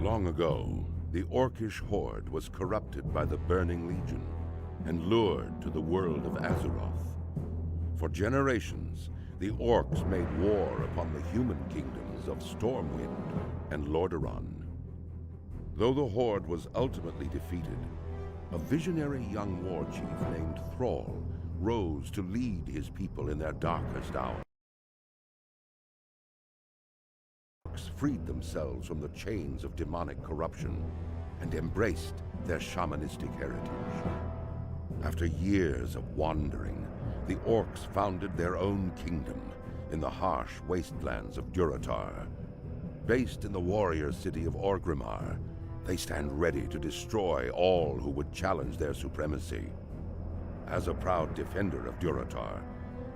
Long ago, the Orcish horde was corrupted by the Burning Legion and lured to the world of Azeroth. For generations, the Orcs made war upon the human kingdoms of Stormwind and Lordaeron. Though the horde was ultimately defeated, a visionary young war chief named Thrall rose to lead his people in their darkest hour. Orcs freed themselves from the chains of demonic corruption and embraced their shamanistic heritage. After years of wandering, the Orcs founded their own kingdom in the harsh wastelands of Durotar. Based in the warrior city of Orgrimmar, they stand ready to destroy all who would challenge their supremacy. As a proud defender of Durotar,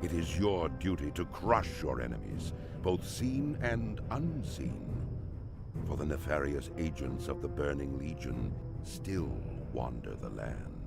it is your duty to crush your enemies, both seen and unseen. For the nefarious agents of the Burning Legion still wander the land.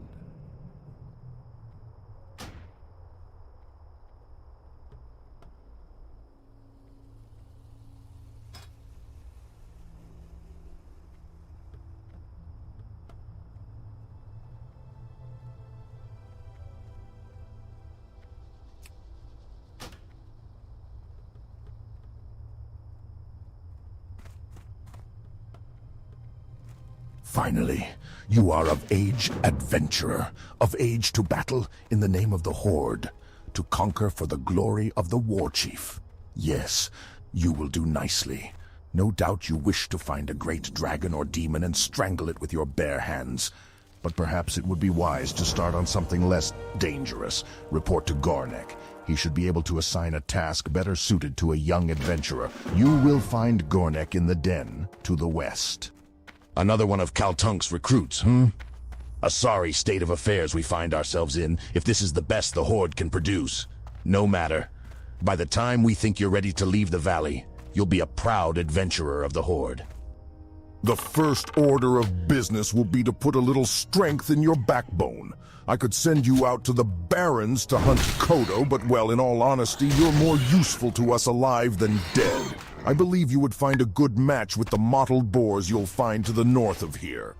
Finally, you are of age, adventurer, of age to battle in the name of the Horde, to conquer for the glory of the War Chief. Yes, you will do nicely. No doubt you wish to find a great dragon or demon and strangle it with your bare hands. But perhaps it would be wise to start on something less dangerous. Report to Gornek. He should be able to assign a task better suited to a young adventurer. You will find Gornek in the den to the west. Another one of Kaltunk's recruits, A sorry state of affairs we find ourselves in, if this is the best the Horde can produce. No matter. By the time we think you're ready to leave the valley, you'll be a proud adventurer of the Horde. The first order of business will be to put a little strength in your backbone. I could send you out to the Barrens to hunt Kodo, but well, in all honesty, you're more useful to us alive than dead. I believe you would find a good match with the mottled boars you'll find to the north of here.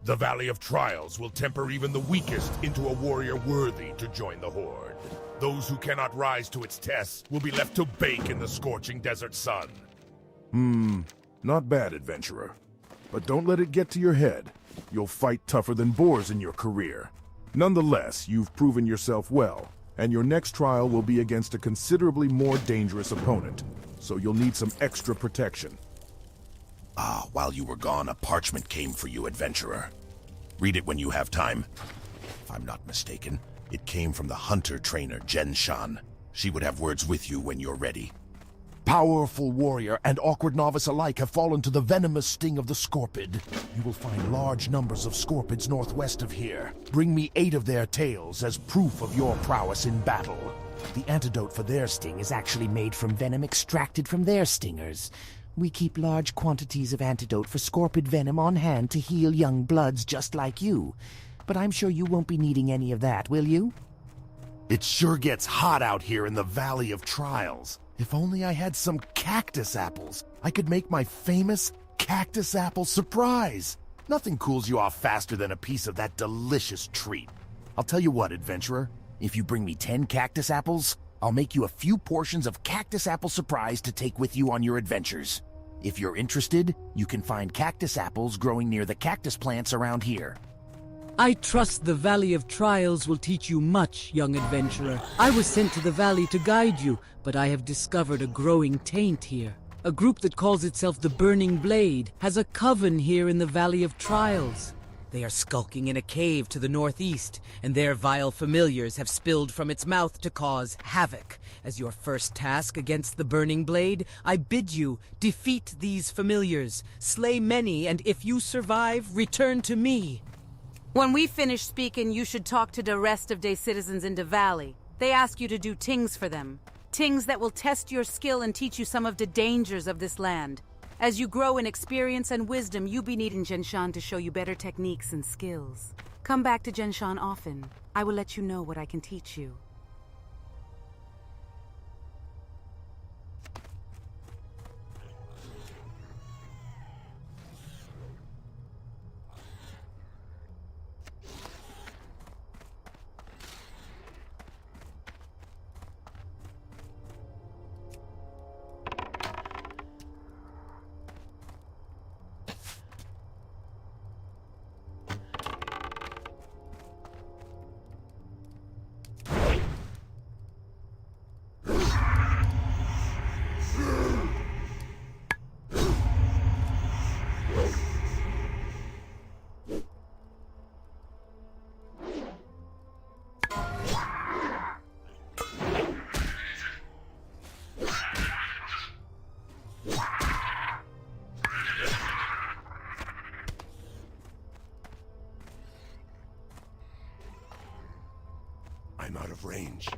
The Valley of Trials will temper even the weakest into a warrior worthy to join the Horde. Those who cannot rise to its tests will be left to bake in the scorching desert sun. Not bad, adventurer. But don't let it get to your head. You'll fight tougher than boars in your career. Nonetheless, you've proven yourself well, and your next trial will be against a considerably more dangerous opponent, so you'll need some extra protection. While you were gone, a parchment came for you, adventurer. Read it when you have time. If I'm not mistaken, it came from the hunter trainer, Shan. She would have words with you when you're ready. Powerful warrior and awkward novice alike have fallen to the venomous sting of the scorpid. You will find large numbers of scorpids northwest of here. Bring me 8 of their tails as proof of your prowess in battle. The antidote for their sting is actually made from venom extracted from their stingers. We keep large quantities of antidote for scorpid venom on hand to heal young bloods just like you. But I'm sure you won't be needing any of that, will you? It sure gets hot out here in the Valley of Trials. If only I had some cactus apples, I could make my famous cactus apple surprise. Nothing cools you off faster than a piece of that delicious treat. I'll tell you what, adventurer. If you bring me 10 cactus apples, I'll make you a few portions of cactus apple surprise to take with you on your adventures. If you're interested, you can find cactus apples growing near the cactus plants around here. I trust the Valley of Trials will teach you much, young adventurer. I was sent to the valley to guide you, but I have discovered a growing taint here. A group that calls itself the Burning Blade has a coven here in the Valley of Trials. They are skulking in a cave to the northeast, and their vile familiars have spilled from its mouth to cause havoc. As your first task against the Burning Blade, I bid you defeat these familiars, slay many, and if you survive, return to me. When we finish speaking, you should talk to the rest of the citizens in the valley. They ask you to do things for them. Things that will test your skill and teach you some of the dangers of this land. As you grow in experience and wisdom, you be needing Shan to show you better techniques and skills. Come back to Shan often. I will let you know what I can teach you. I'm out of range.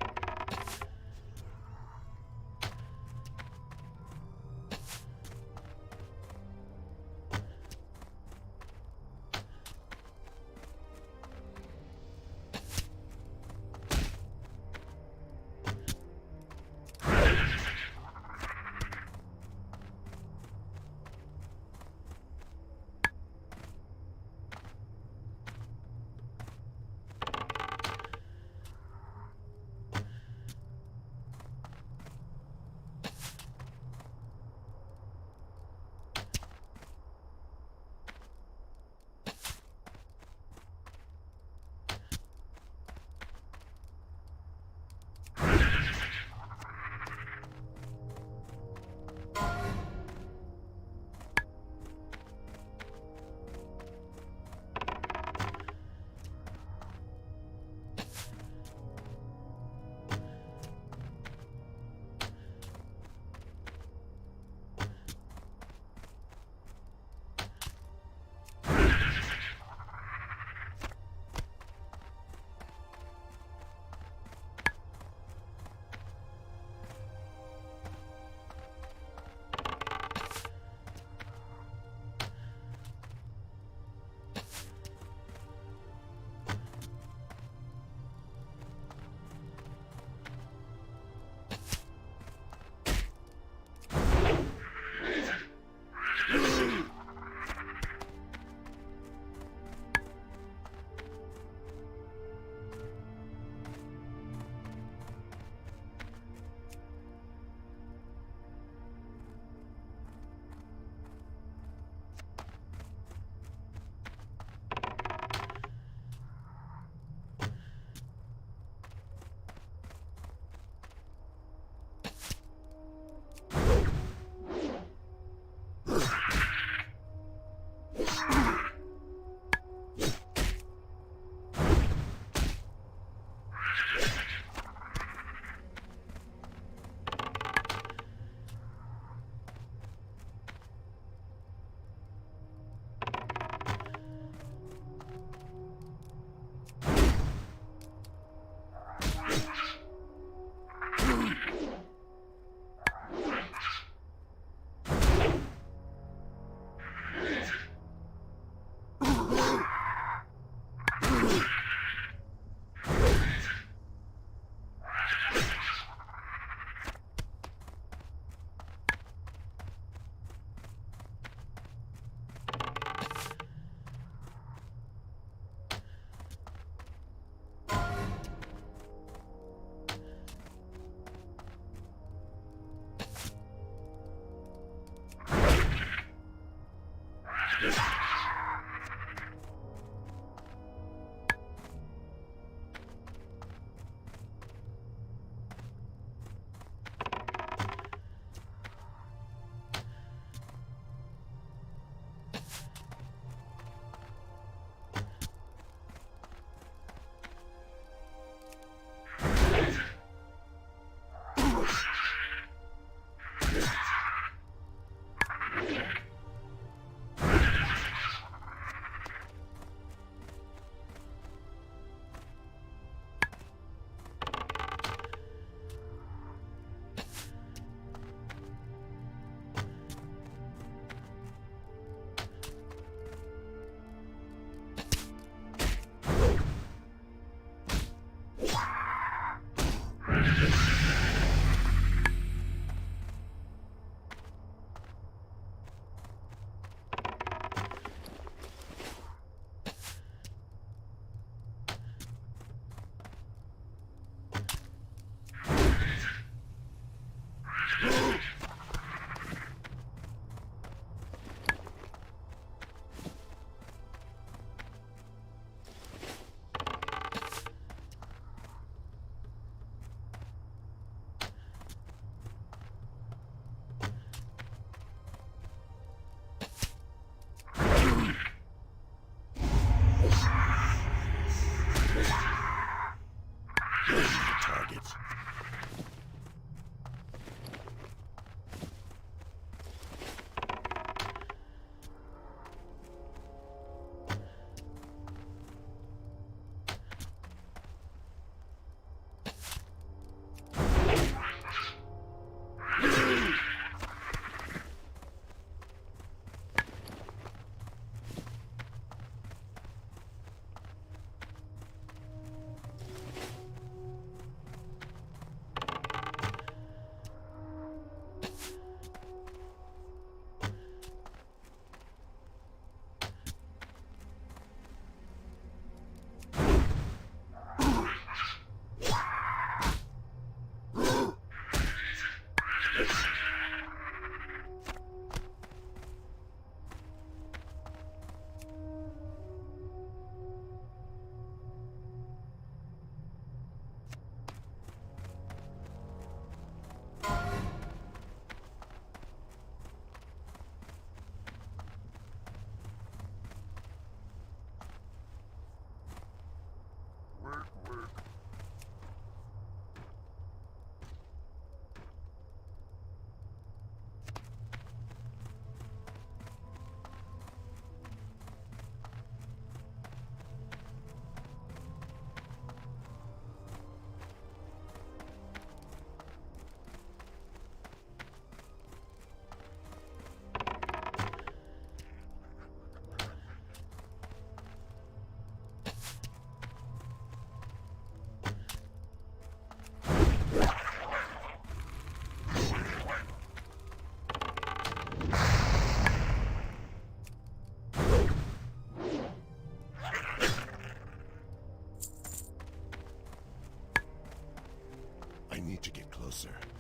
answer.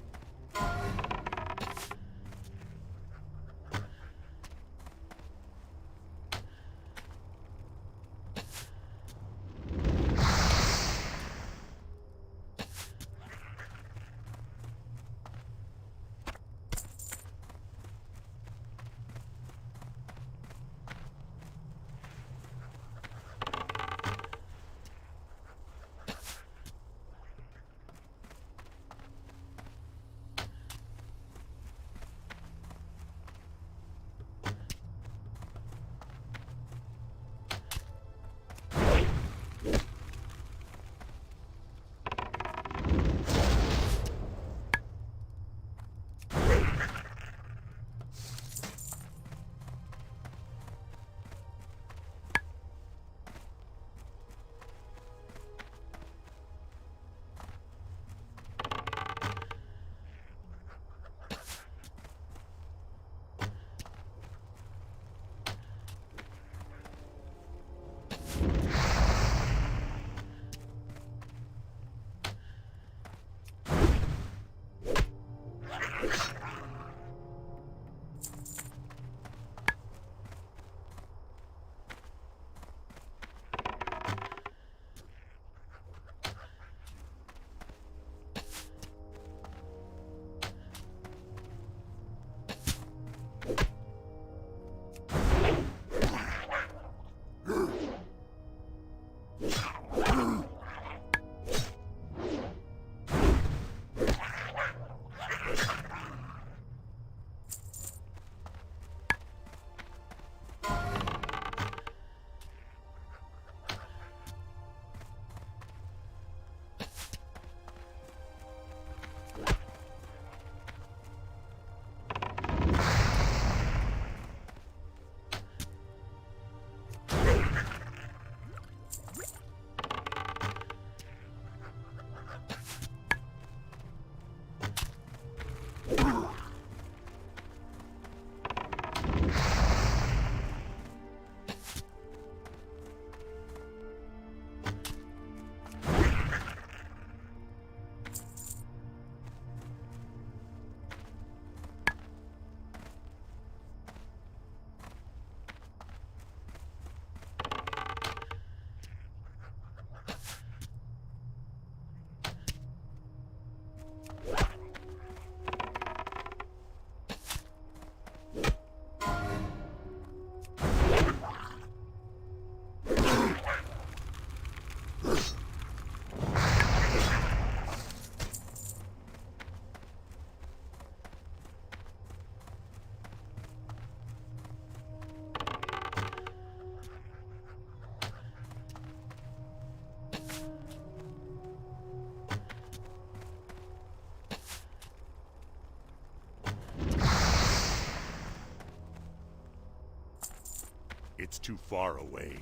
It's too far away.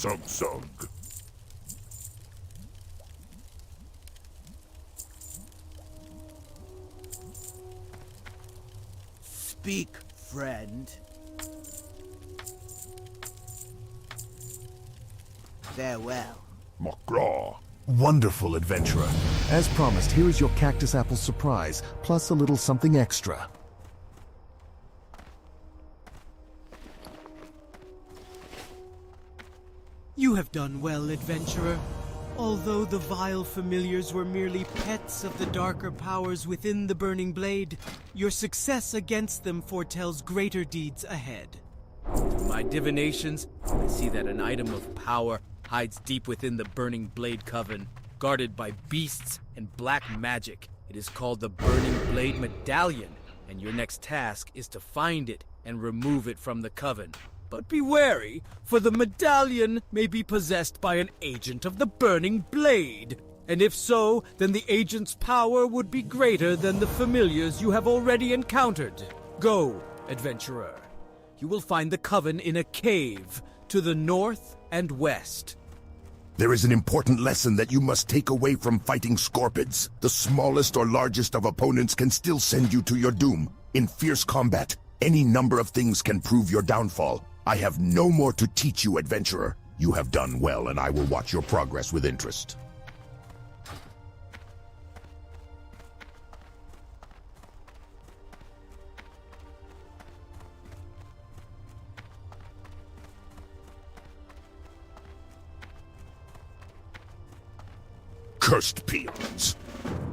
Sug sug. Speak, friend. Farewell. Macaw. Wonderful adventurer. As promised, here is your cactus apple surprise, plus a little something extra. You have done well, adventurer. Although the vile familiars were merely pets of the darker powers within the Burning Blade, your success against them foretells greater deeds ahead. Through my divinations, I see that an item of power hides deep within the Burning Blade Coven, guarded by beasts and black magic. It is called the Burning Blade Medallion, and your next task is to find it and remove it from the Coven. But be wary, for the medallion may be possessed by an agent of the Burning Blade. And if so, then the agent's power would be greater than the familiars you have already encountered. Go, adventurer. You will find the Coven in a cave to the north and west. There is an important lesson that you must take away from fighting Scorpids. The smallest or largest of opponents can still send you to your doom. In fierce combat, any number of things can prove your downfall. I have no more to teach you, adventurer. You have done well, and I will watch your progress with interest. Cursed peons.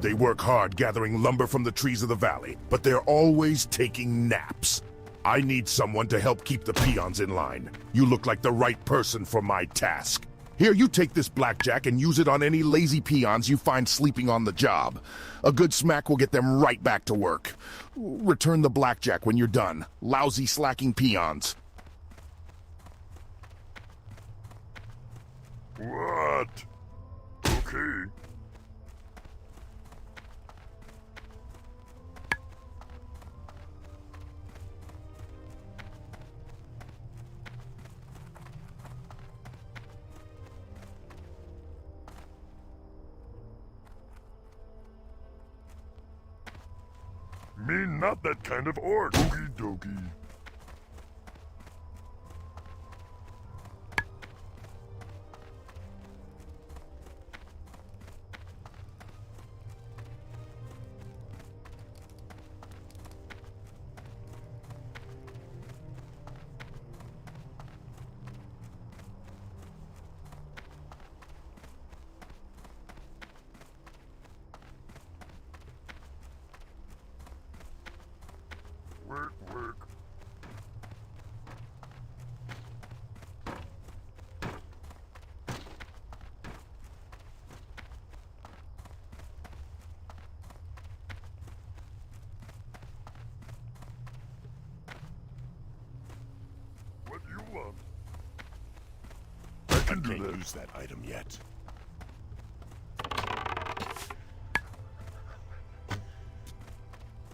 They work hard gathering lumber from the trees of the valley, but they're always taking naps. I need someone to help keep the peons in line. You look like the right person for my task. Here, you take this blackjack and use it on any lazy peons you find sleeping on the job. A good smack will get them right back to work. Return the blackjack when you're done. Lousy slacking peons. What? Okay. Me not that kind of orc. Okie dokie. Work. What do you want? I can't use that item yet.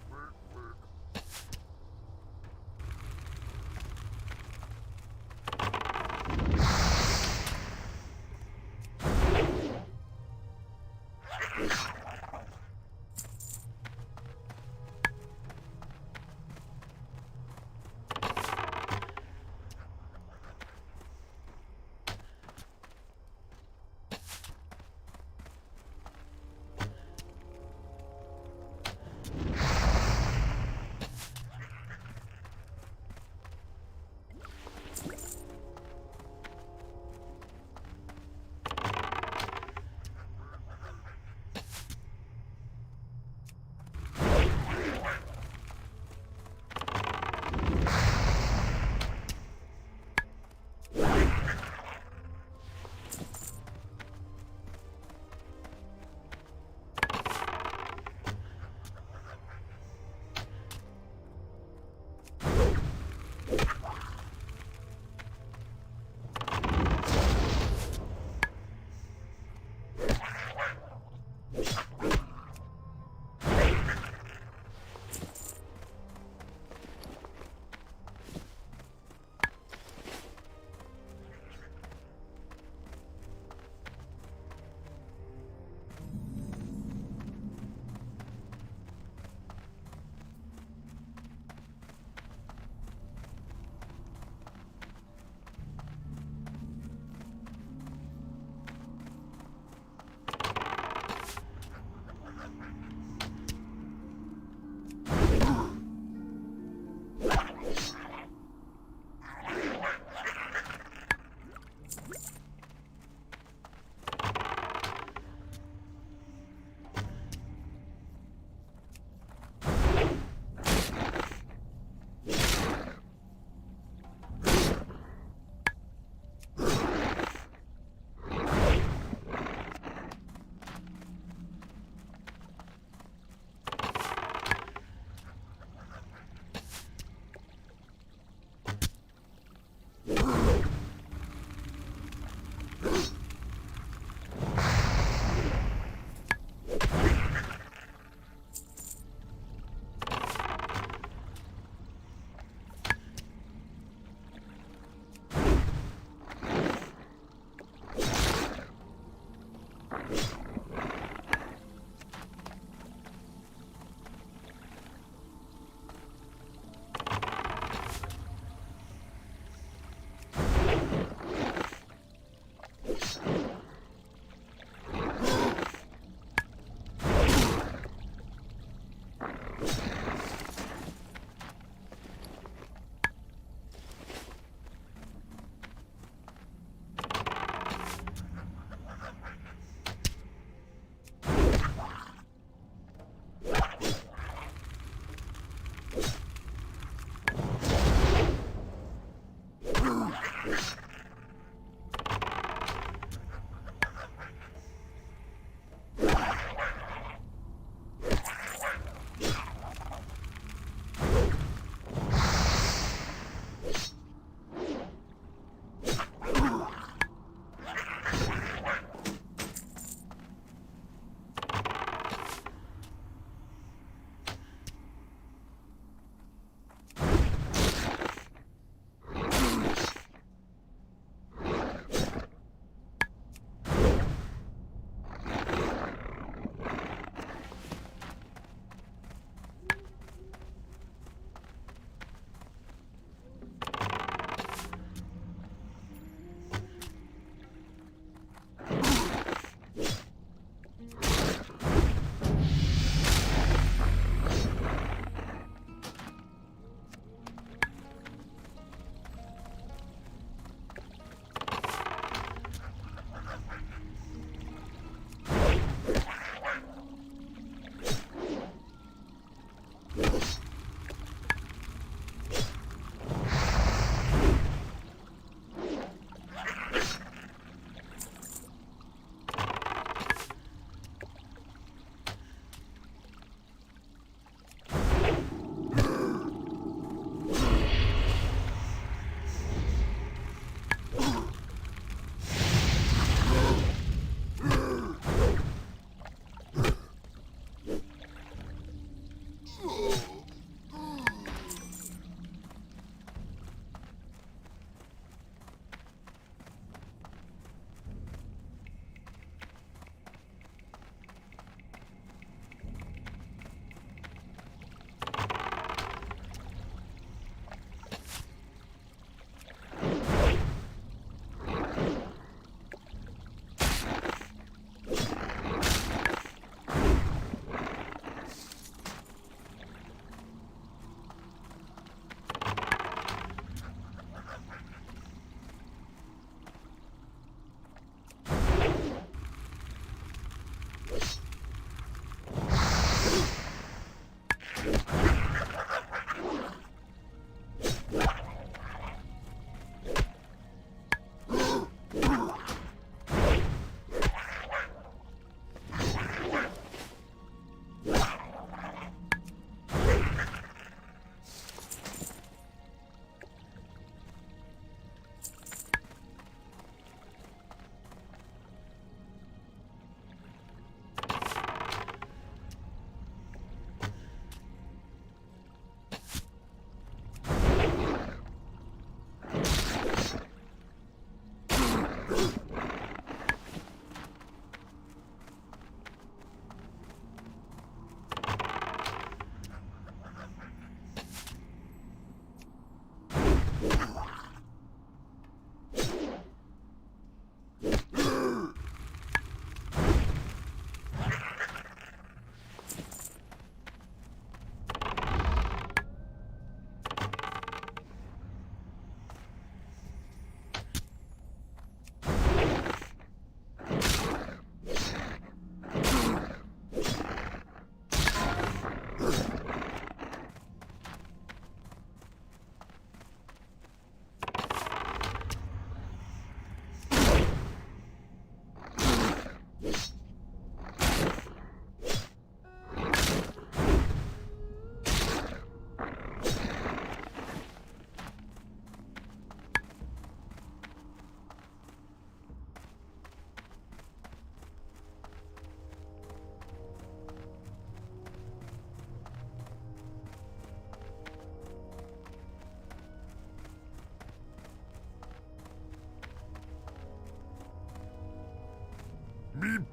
Work.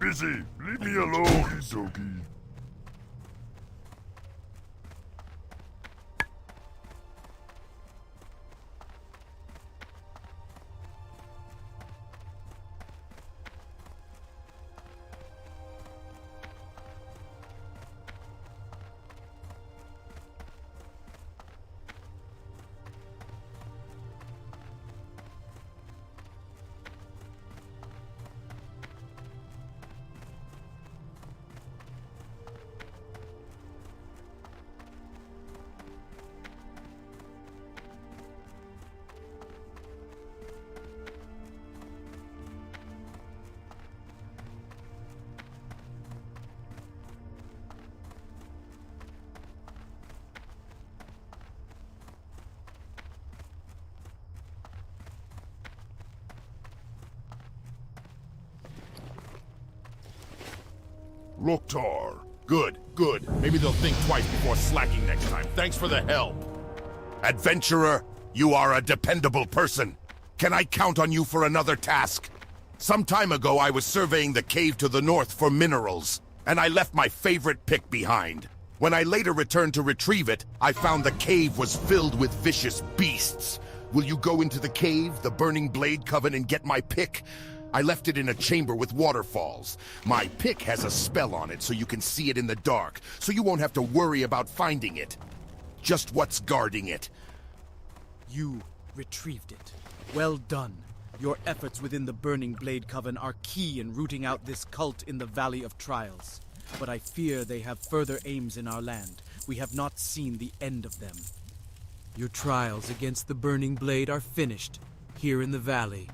busy. Leave me alone. Okie dokie. Loktar. Good, good. Maybe they'll think twice before slacking next time. Thanks for the help. Adventurer, you are a dependable person. Can I count on you for another task? Some time ago, I was surveying the cave to the north for minerals, and I left my favorite pick behind. When I later returned to retrieve it, I found the cave was filled with vicious beasts. Will you go into the cave, the Burning Blade Coven, and get my pick? I left it in a chamber with waterfalls. My pick has a spell on it so you can see it in the dark, so you won't have to worry about finding it. Just what's guarding it. You retrieved it. Well done. Your efforts within the Burning Blade Coven are key in rooting out this cult in the Valley of Trials. But I fear they have further aims in our land. We have not seen the end of them. Your trials against the Burning Blade are finished, here in the valley.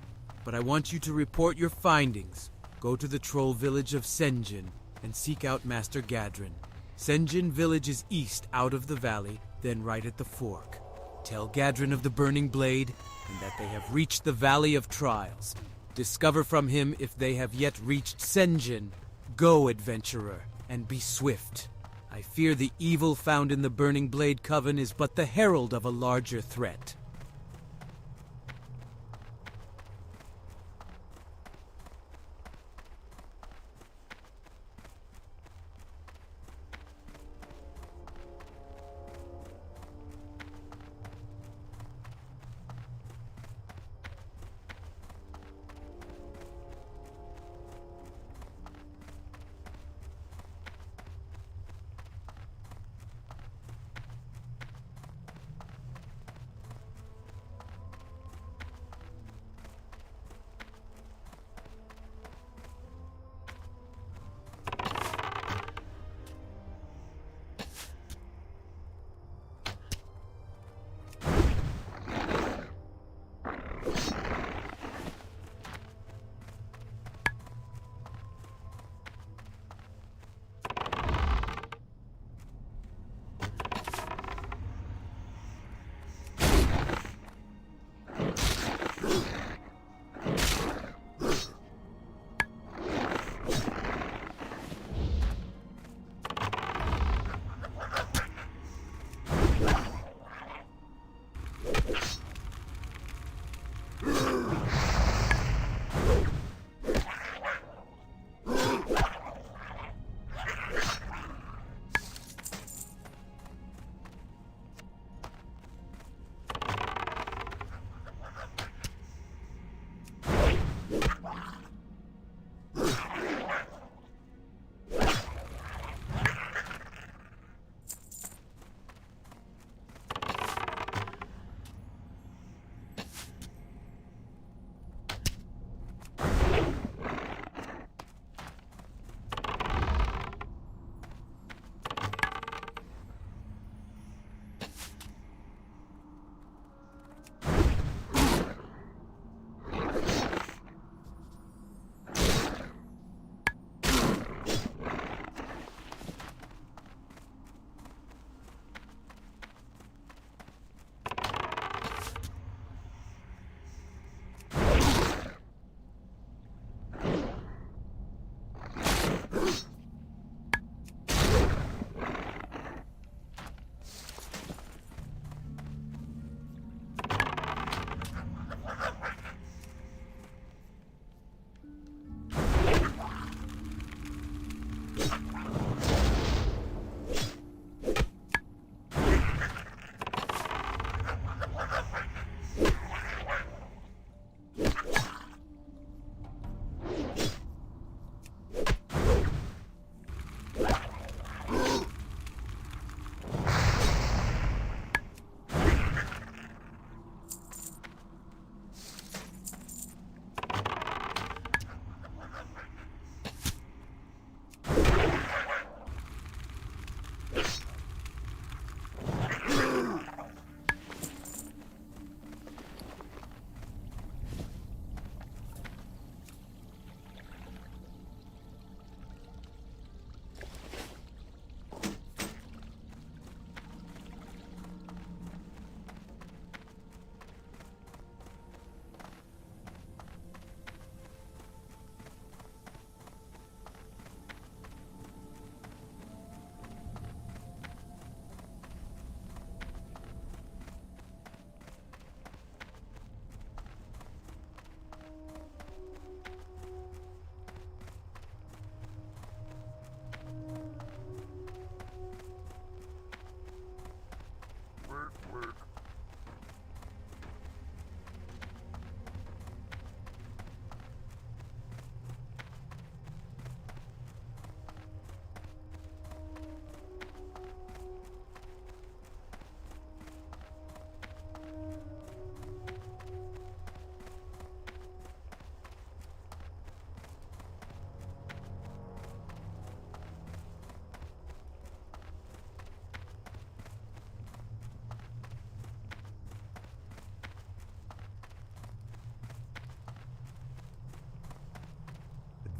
But I want you to report your findings. Go to the troll village of Senjin and seek out Master Gadrin. Senjin village is east out of the valley, then right at the fork. Tell Gadrin of the Burning Blade and that they have reached the Valley of Trials. Discover from him if they have yet reached Senjin. Go, adventurer, and be swift. I fear the evil found in the Burning Blade Coven is but the herald of a larger threat.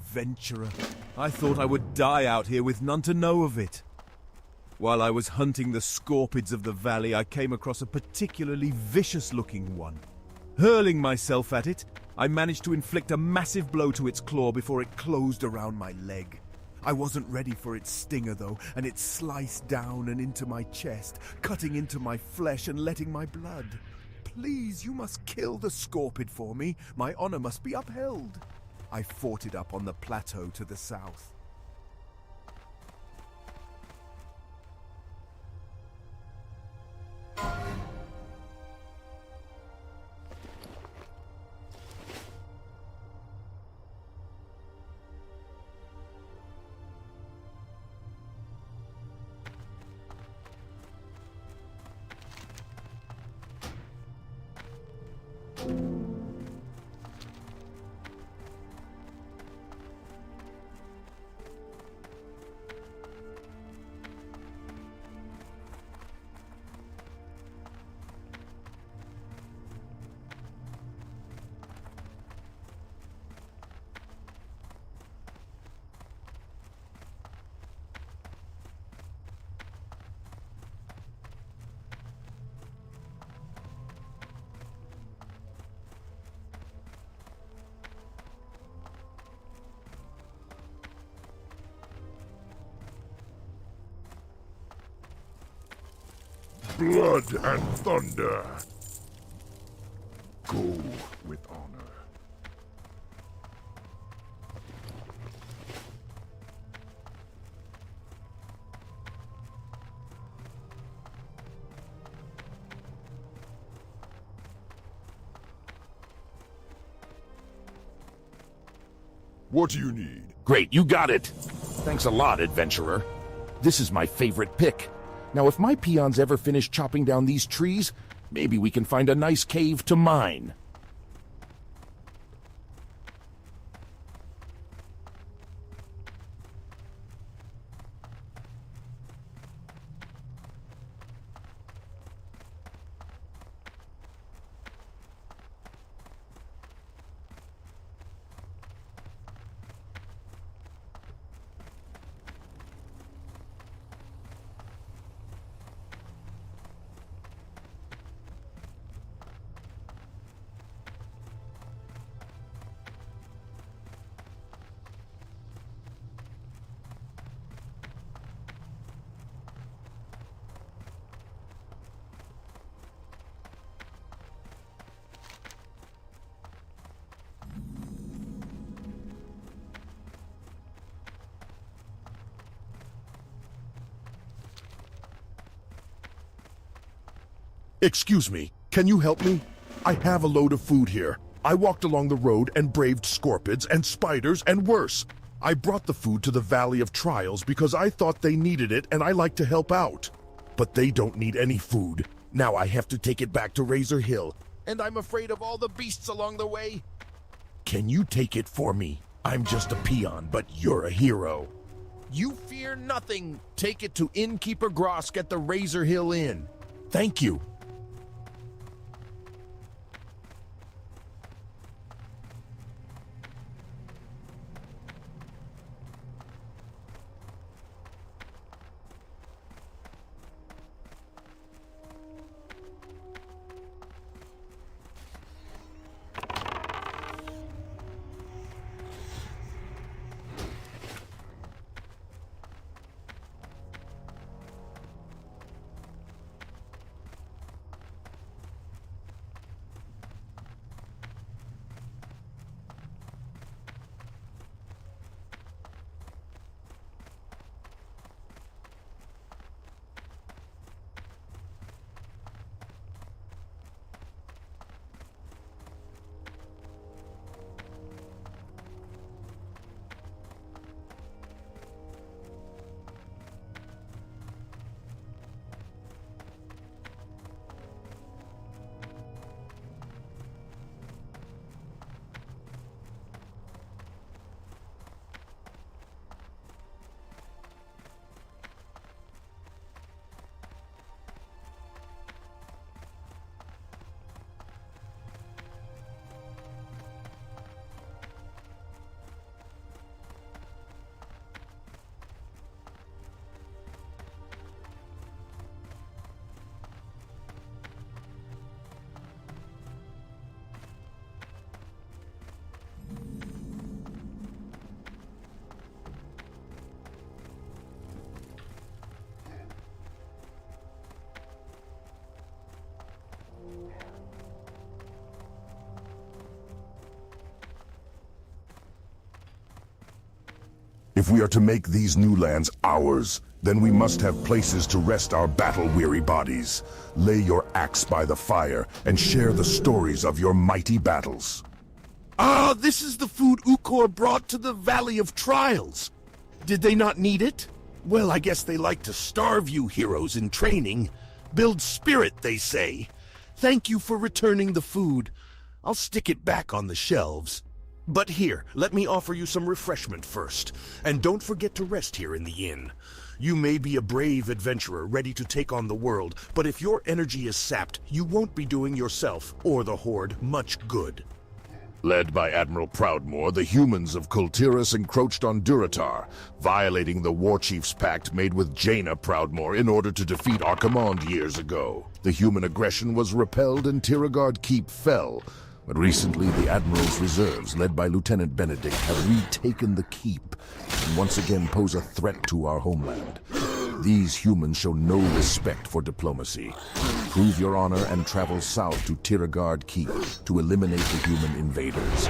adventurer. I thought I would die out here with none to know of it. While I was hunting the scorpids of the valley, I came across a particularly vicious-looking one. Hurling myself at it, I managed to inflict a massive blow to its claw before it closed around my leg. I wasn't ready for its stinger, though, and it sliced down and into my chest, cutting into my flesh and letting my blood. Please, you must kill the scorpid for me. My honor must be upheld. I fought it up on the plateau to the south. Blood and thunder. Go with honor. What do you need? Great, you got it. Thanks a lot, adventurer. This is my favorite pick. Now, if my peons ever finish chopping down these trees, maybe we can find a nice cave to mine. Excuse me, can you help me? I have a load of food here. I walked along the road and braved scorpids and spiders and worse. I brought the food to the Valley of Trials because I thought they needed it and I like to help out. But they don't need any food. Now I have to take it back to Razor Hill, and I'm afraid of all the beasts along the way. Can you take it for me? I'm just a peon, but you're a hero. You fear nothing. Take it to Innkeeper Grosk at the Razor Hill Inn. Thank you. If we are to make these new lands ours, then we must have places to rest our battle-weary bodies. Lay your axe by the fire and share the stories of your mighty battles. Ah, this is the food Ukor brought to the Valley of Trials. Did they not need it? Well, I guess they like to starve you heroes in training. Build spirit, they say. Thank you for returning the food. I'll stick it back on the shelves. But here, let me offer you some refreshment first. And don't forget to rest here in the inn. You may be a brave adventurer ready to take on the world, but if your energy is sapped, you won't be doing yourself or the Horde much good. Led by Admiral Proudmoore, the humans of Kultiris encroached on Durotar, violating the Warchief's pact made with Jaina Proudmoore in order to defeat Archimonde years ago. The human aggression was repelled and Tiragard Keep fell, but recently the Admiral's reserves, led by Lieutenant Benedict, have retaken the Keep and once again pose a threat to our homeland. These humans show no respect for diplomacy. Prove your honor and travel south to Tiragard Keep to eliminate the human invaders.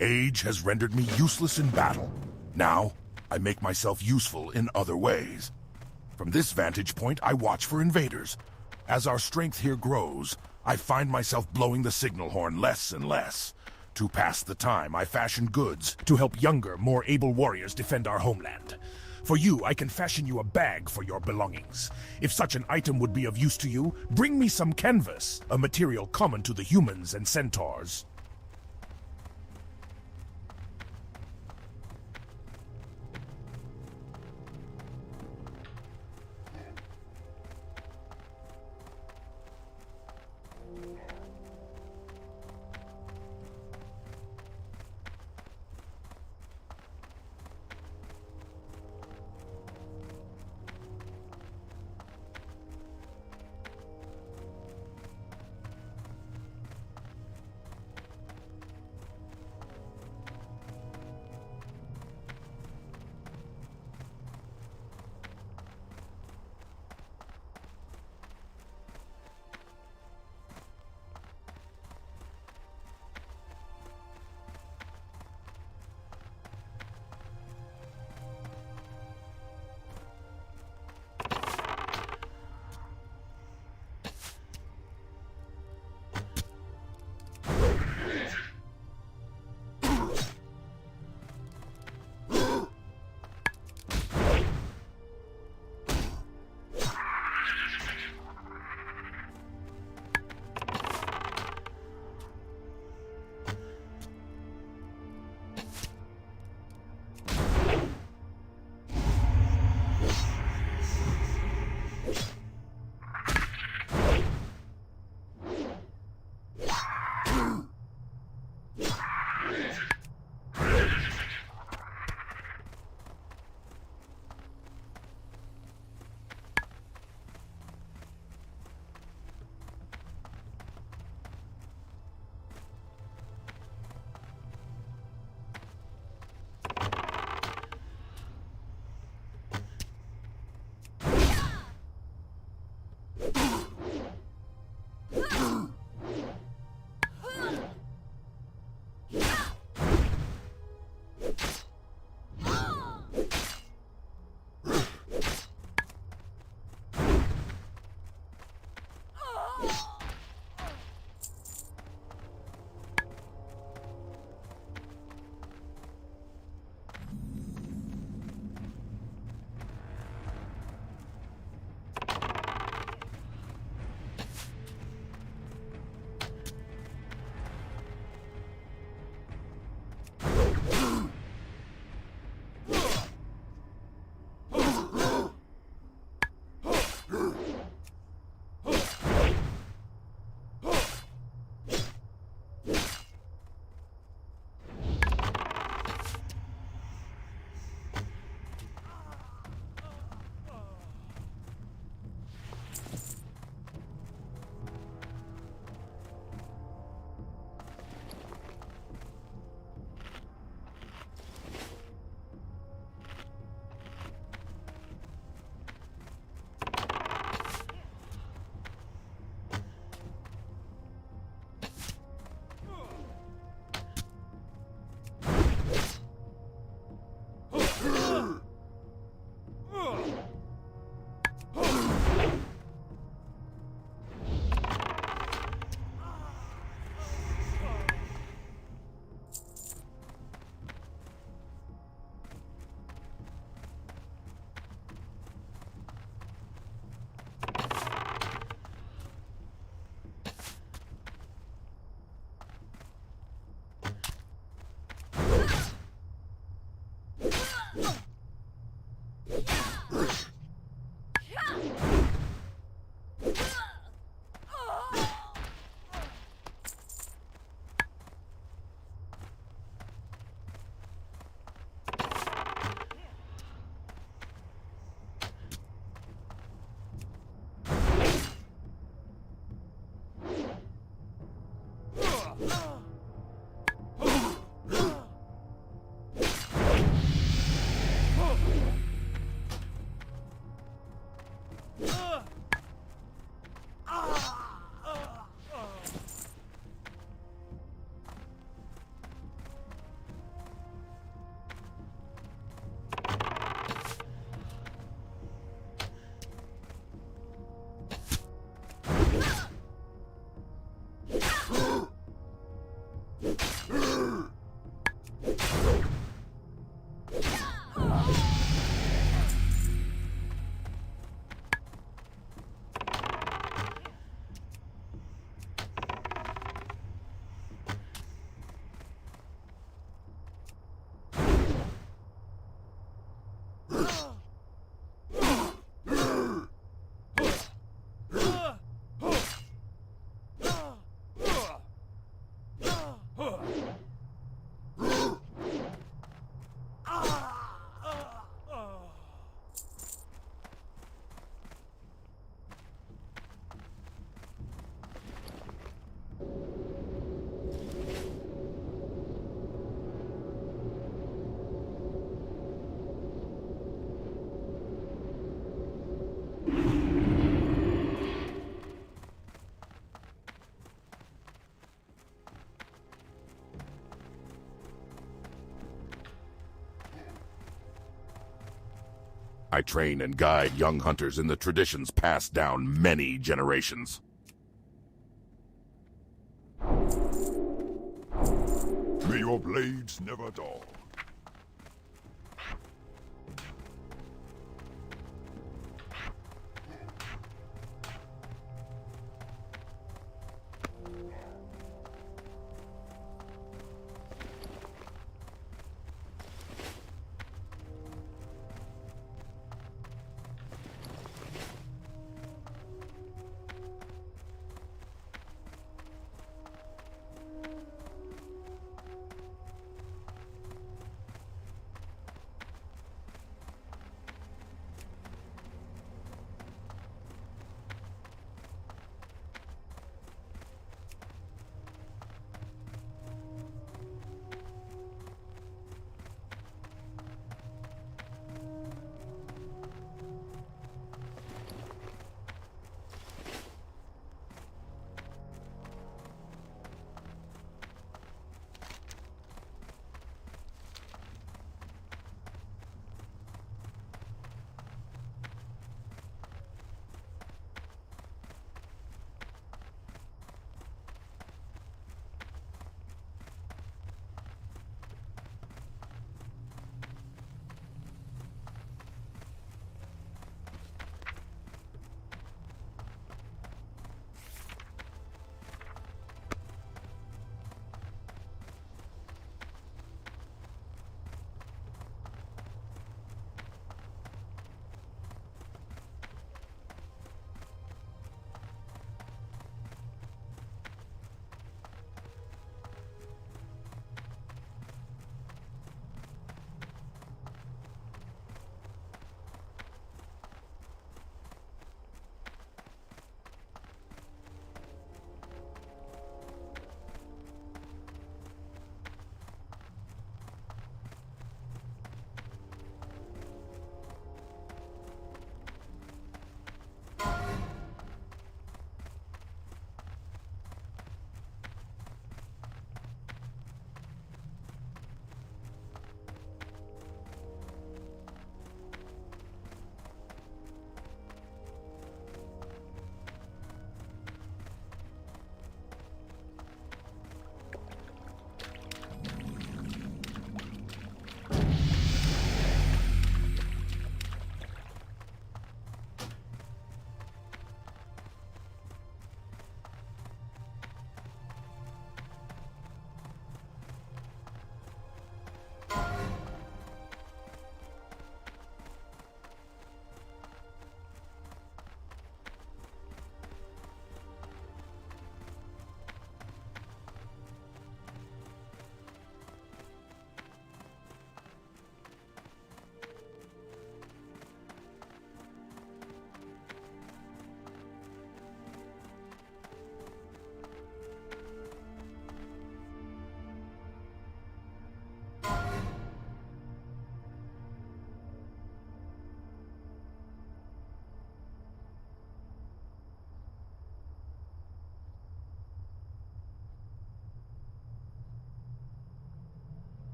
Age has rendered me useless in battle. Now, I make myself useful in other ways. From this vantage point, I watch for invaders. As our strength here grows, I find myself blowing the signal horn less and less. To pass the time, I fashion goods to help younger, more able warriors defend our homeland. For you, I can fashion you a bag for your belongings. If such an item would be of use to you, bring me some canvas, a material common to the humans and centaurs. I train and guide young hunters in the traditions passed down many generations. May your blades never dull.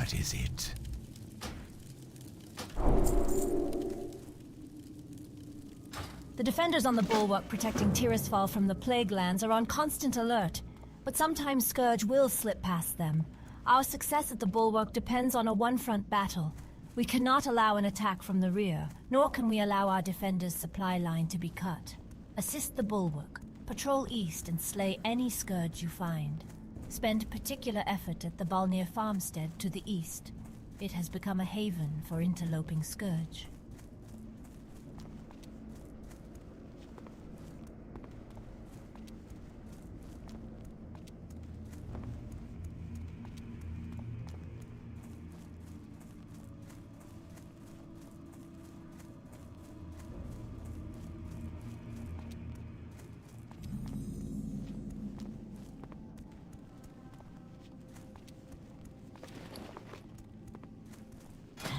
What is it? The defenders on the bulwark protecting Tirisfal from the plague lands are on constant alert, but sometimes Scourge will slip past them. Our success at the bulwark depends on a one-front battle. We cannot allow an attack from the rear, nor can we allow our defenders' supply line to be cut. Assist the bulwark, patrol east and slay any Scourge you find. Spend particular effort at the Balnir farmstead to the east. It has become a haven for interloping Scourge.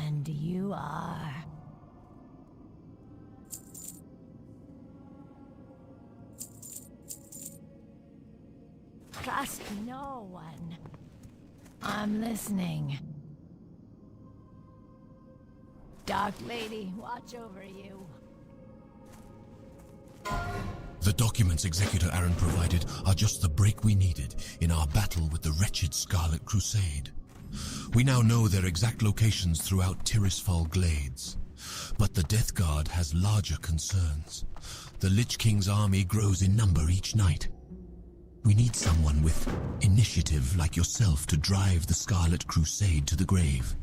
And you are... Trust no one. I'm listening. Dark Lady, watch over you. The documents Executor Aaron provided are just the break we needed in our battle with the wretched Scarlet Crusade. We now know their exact locations throughout Tirisfal Glades. But the Death Guard has larger concerns. The Lich King's army grows in number each night. We need someone with initiative like yourself to drive the Scarlet Crusade to the grave.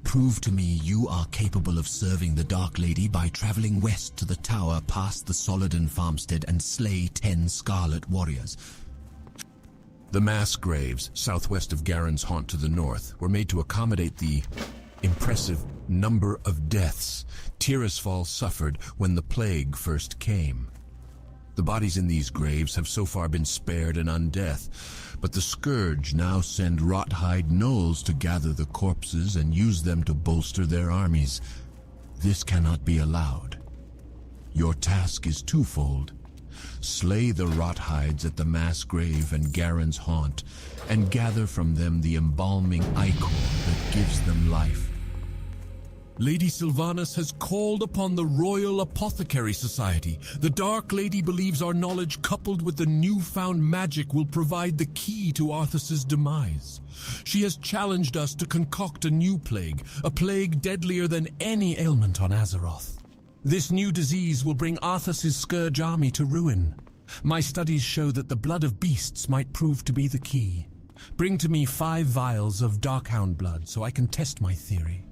Prove to me you are capable of serving the Dark Lady by traveling west to the tower past the Soladin farmstead and slay 10 Scarlet warriors. The mass graves, southwest of Garen's haunt to the north, were made to accommodate the impressive number of deaths Tirisfal suffered when the plague first came. The bodies in these graves have so far been spared an undeath, but the Scourge now send Rothhide gnolls to gather the corpses and use them to bolster their armies. This cannot be allowed. Your task is twofold. Slay the Rothides at the mass grave and Garen's haunt, and gather from them the embalming ichor that gives them life. Lady Sylvanas has called upon the Royal Apothecary Society. The Dark Lady believes our knowledge coupled with the newfound magic will provide the key to Arthas's demise. She has challenged us to concoct a new plague, a plague deadlier than any ailment on Azeroth. This new disease will bring Arthas's Scourge army to ruin. My studies show that the blood of beasts might prove to be the key. Bring to me 5 vials of Darkhound blood so I can test my theory.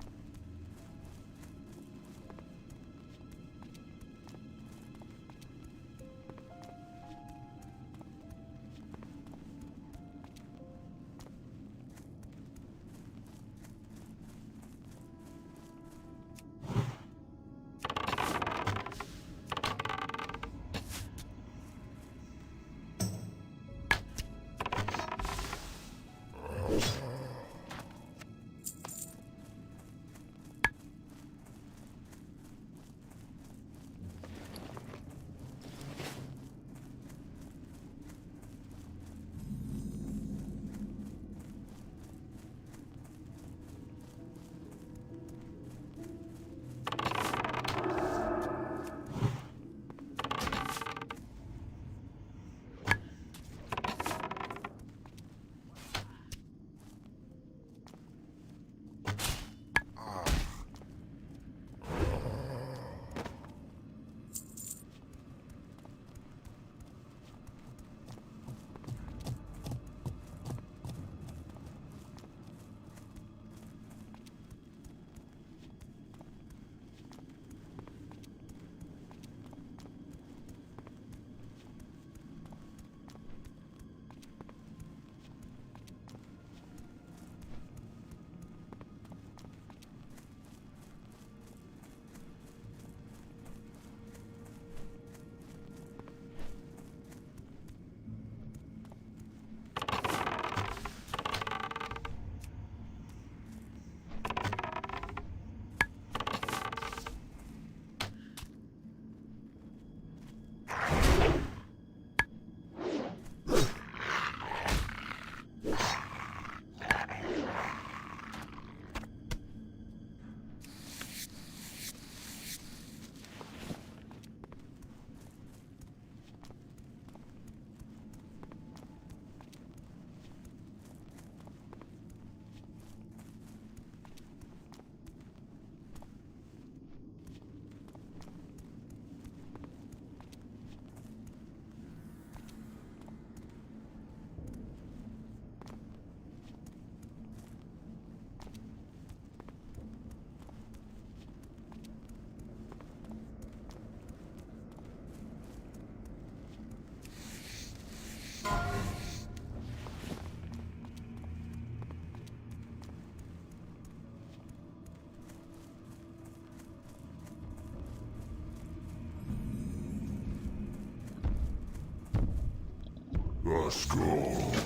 us go.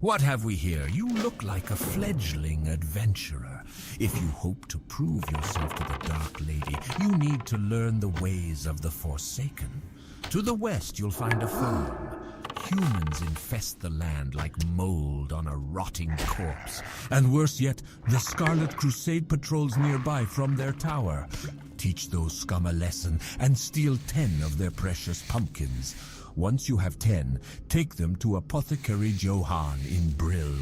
What have we here? You look like a fledgling adventurer. If you hope to prove yourself to the Dark Lady, you need to learn the ways of the Forsaken. To the west, you'll find a farm. Humans infest the land like mold on a rotting corpse. And worse yet, the Scarlet Crusade patrols nearby from their tower. Teach those scum a lesson and steal 10 of their precious pumpkins. Once you have 10, take them to Apothecary Johann in Brill.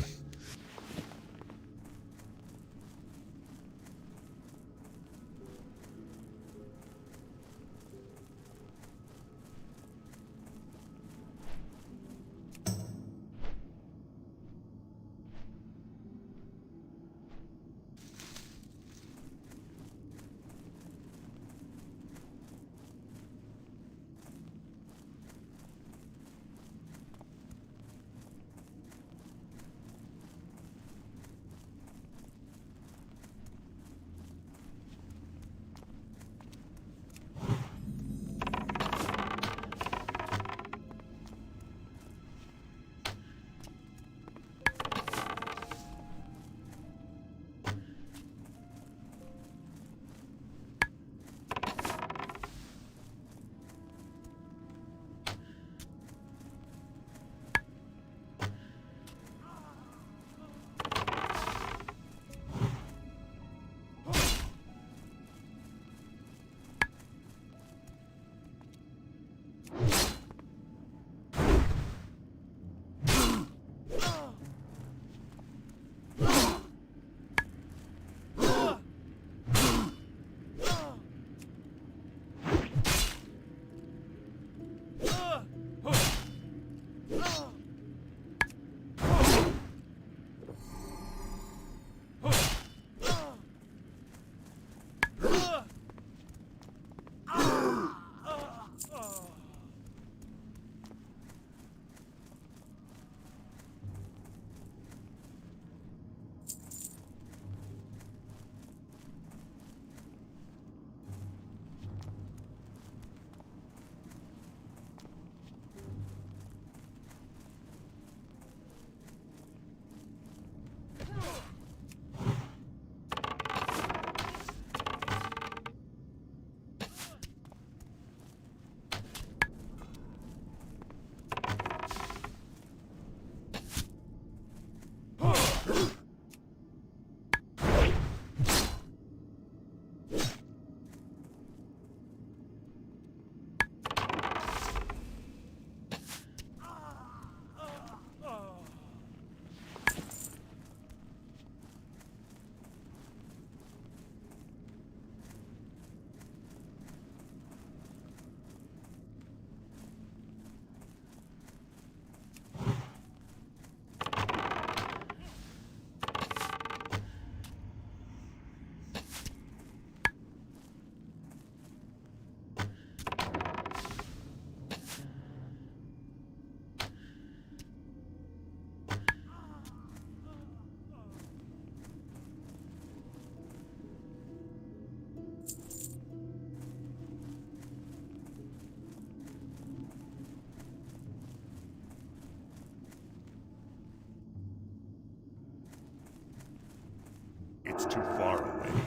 It's too far away.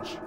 range.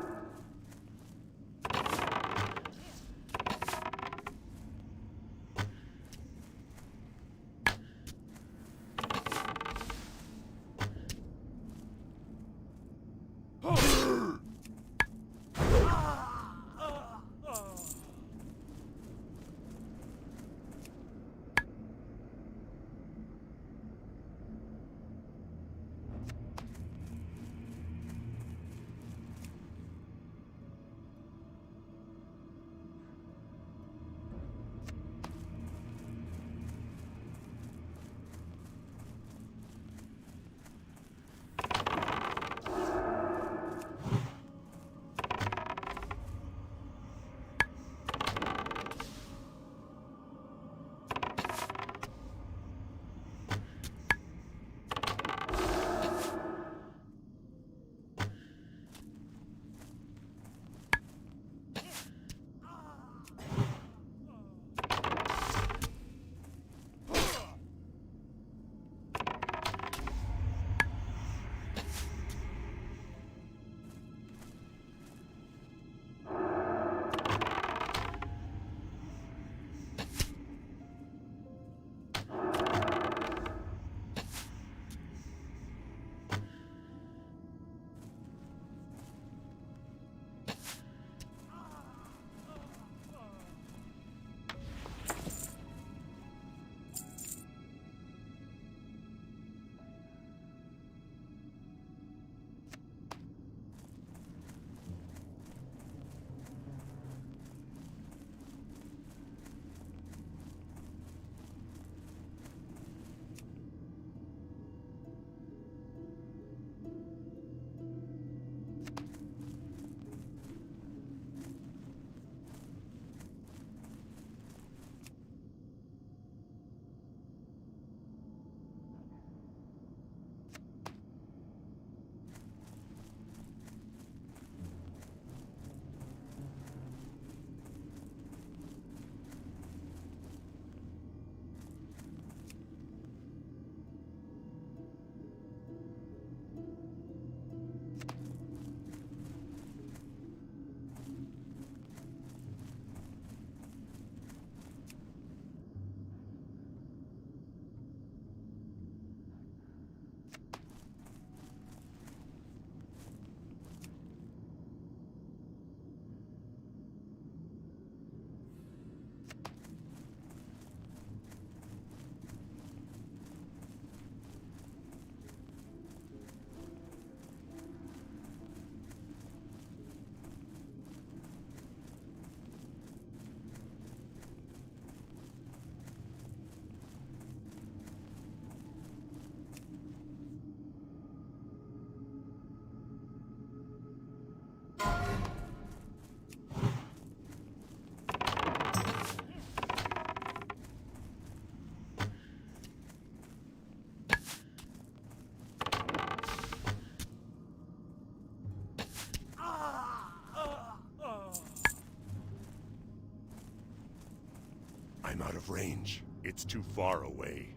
I'm out of range. It's too far away.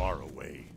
far away.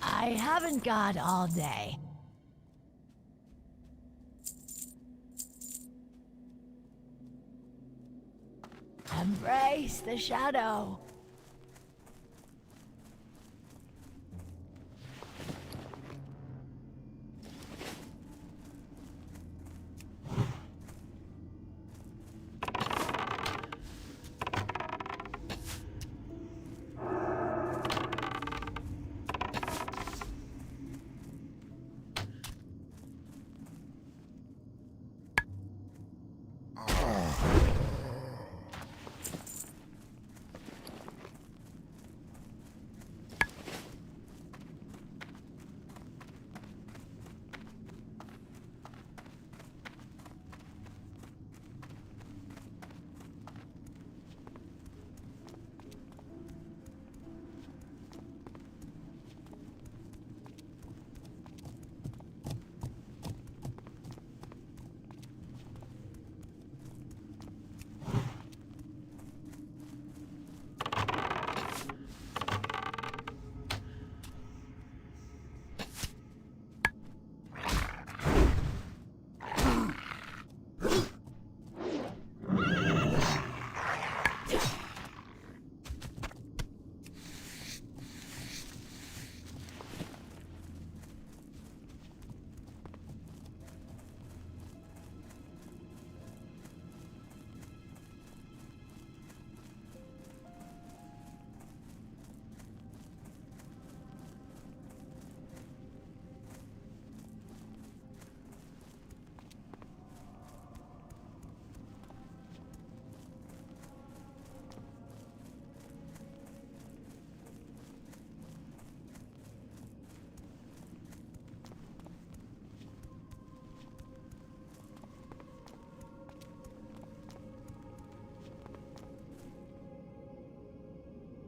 I haven't got all day. Embrace the shadow.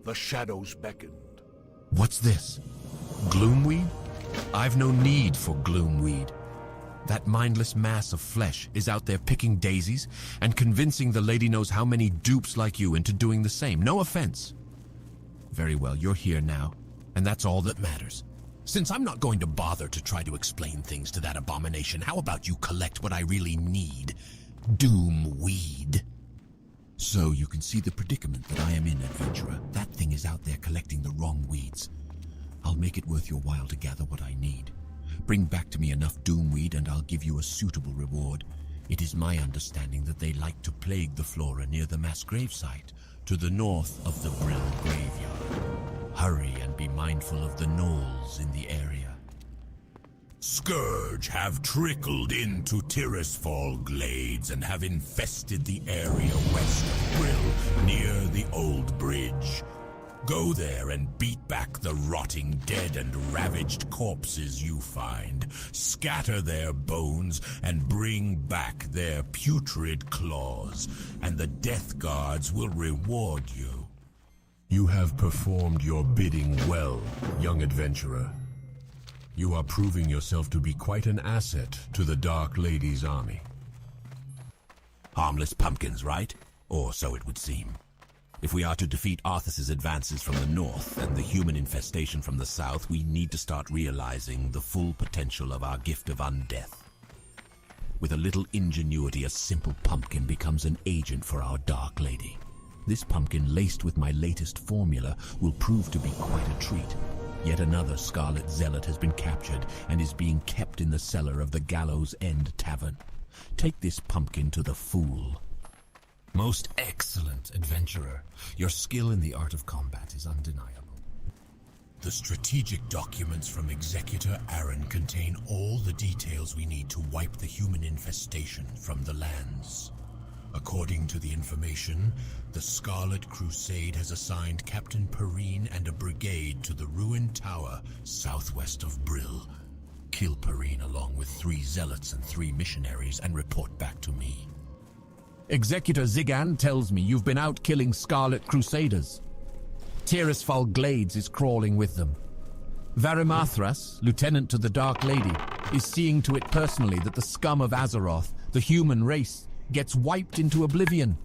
The shadows beckoned. What's this? Gloomweed? I've no need for gloomweed. That mindless mass of flesh is out there picking daisies and convincing the lady knows how many dupes like you into doing the same. No offense. Very well, you're here now, and that's all that matters. Since I'm not going to bother to try to explain things to that abomination, how about you collect what I really need? Doomweed. So you can see the predicament that I am in, adventurer. That thing is out there collecting the wrong weeds. I'll make it worth your while to gather what I need. Bring back to me enough doomweed and I'll give you a suitable reward. It is my understanding that they like to plague the flora near the mass grave site, to the north of the Brill graveyard. Hurry and be mindful of the gnolls in the area. Scourge have trickled into Tirisfal Glades and have infested the area west of Brill, near the old bridge. Go there and beat back the rotting dead and ravaged corpses you find. Scatter their bones and bring back their putrid claws, and the Death Guards will reward you. You have performed your bidding well, young adventurer. You are proving yourself to be quite an asset to the Dark Lady's army. Harmless pumpkins, right? Or so it would seem. If we are to defeat Arthas's advances from the north and the human infestation from the south, we need to start realizing the full potential of our gift of undeath. With a little ingenuity, a simple pumpkin becomes an agent for our Dark Lady. This pumpkin, laced with my latest formula, will prove to be quite a treat. Yet another Scarlet Zealot has been captured and is being kept in the cellar of the Gallows End Tavern. Take this pumpkin to the fool. Most excellent, adventurer. Your skill in the art of combat is undeniable. The strategic documents from Executor Aaron contain all the details we need to wipe the human infestation from the lands. According to the information, the Scarlet Crusade has assigned Captain Perrine and a brigade to the ruined tower southwest of Brill. Kill Perrine along with 3 zealots and 3 missionaries and report back to me. Executor Zigan tells me you've been out killing Scarlet Crusaders. Tirisfal Glades is crawling with them. Varimathras, lieutenant to the Dark Lady, is seeing to it personally that the scum of Azeroth, the human race, gets wiped into oblivion.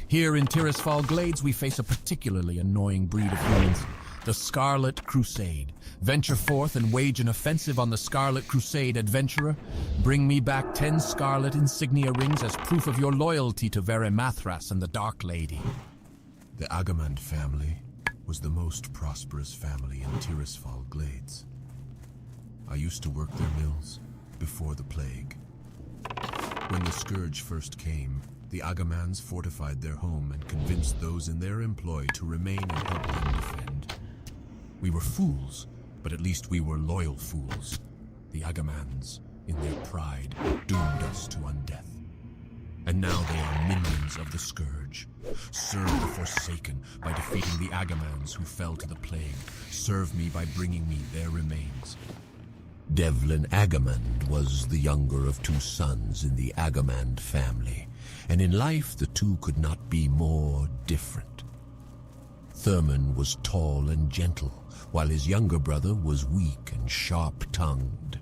Here in Tirisfal Glades, we face a particularly annoying breed of humans. The Scarlet Crusade. Venture forth and wage an offensive on the Scarlet Crusade, adventurer. Bring me back 10 scarlet insignia rings as proof of your loyalty to Veremathras and the Dark Lady. The Agamand family was the most prosperous family in Tirisfal Glades. I used to work their mills before the plague. When the scourge first came, the Agamans fortified their home and convinced those in their employ to remain and help them defend. We were fools, but at least we were loyal fools. The Agamans, in their pride, doomed us to undeath. And now they are minions of the scourge. Serve the Forsaken by defeating the Agamans who fell to the plague. Serve me by bringing me their remains. Devlin Agamand was the younger of 2 sons in the Agamand family, and in life the two could not be more different. Thurman was tall and gentle, while his younger brother was weak and sharp-tongued.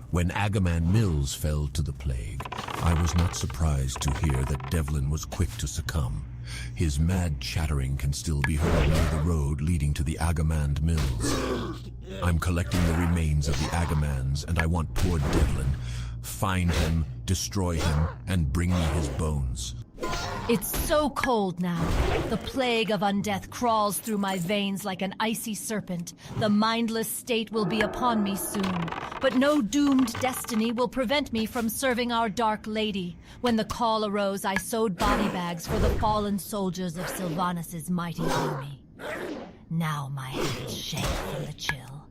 When Agamand Mills fell to the plague, I was not surprised to hear that Devlin was quick to succumb. His mad chattering can still be heard near the road leading to the Agamand Mills. I'm collecting the remains of the Agamans, and I want poor Devlin. Find him, destroy him, and bring me his bones. It's so cold now. The plague of undeath crawls through my veins like an icy serpent. The mindless state will be upon me soon. But no doomed destiny will prevent me from serving our Dark Lady. When the call arose, I sewed body bags for the fallen soldiers of Sylvanus' mighty army. Now my hands shake from the chill.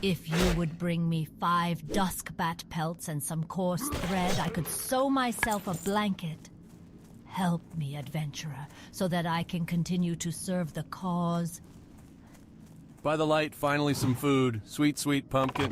If you would bring me 5 dusk bat pelts and some coarse thread, I could sew myself a blanket. Help me, adventurer, so that I can continue to serve the cause. By the light, finally some food. Sweet, sweet pumpkin.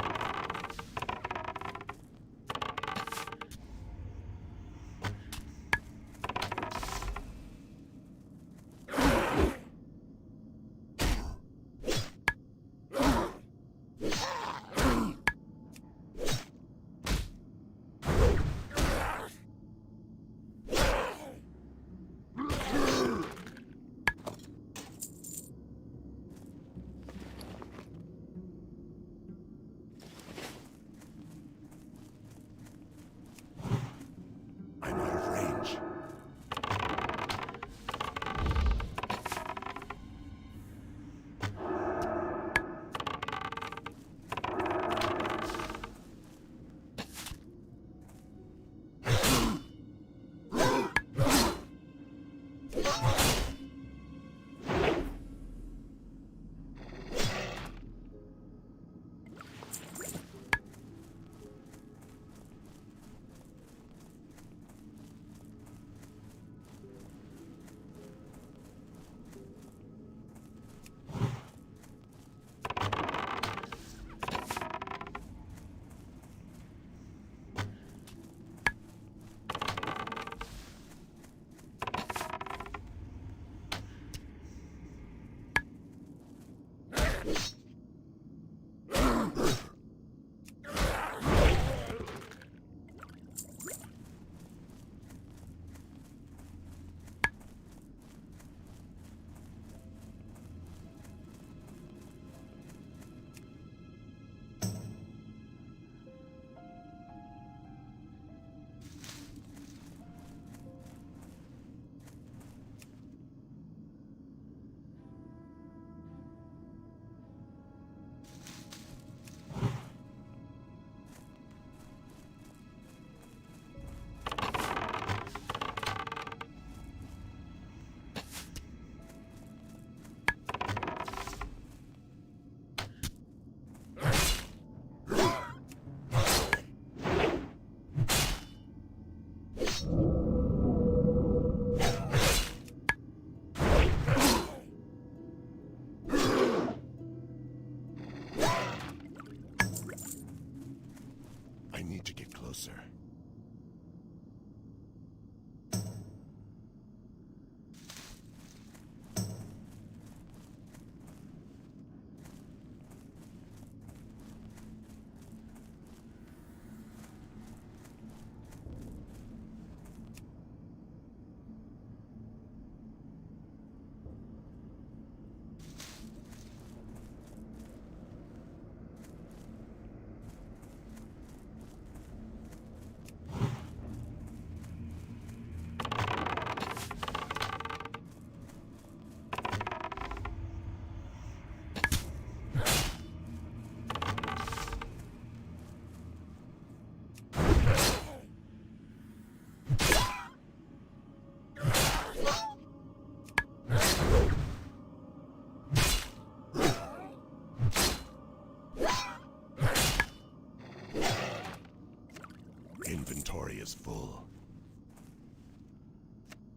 is full.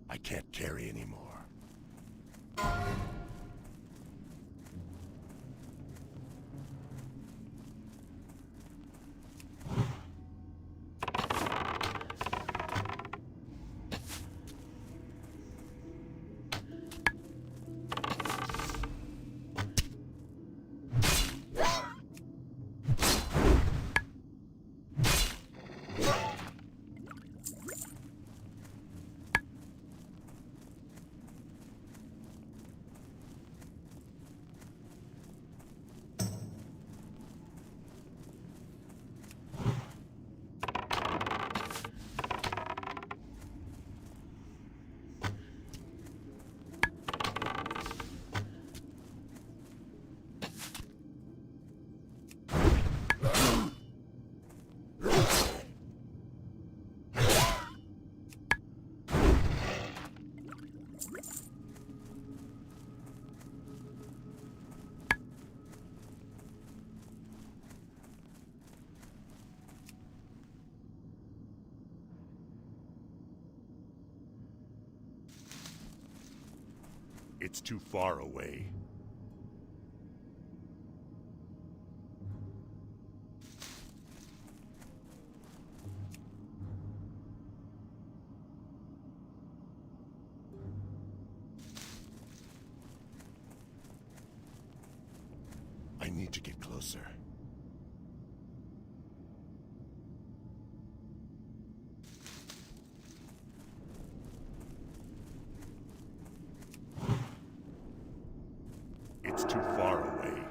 I can't carry anymore. It's too far away. I need to get closer. It's too far away.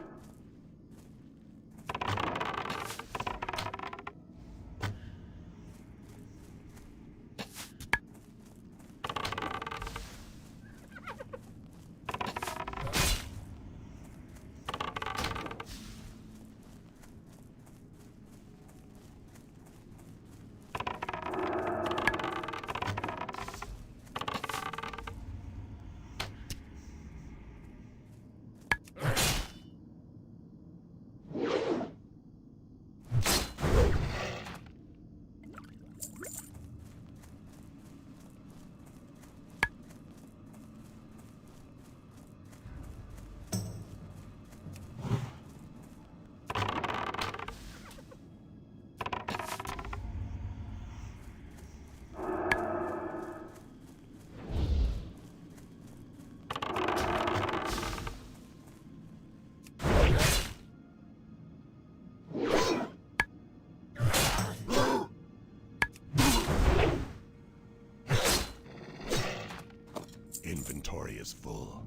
Inventory is full.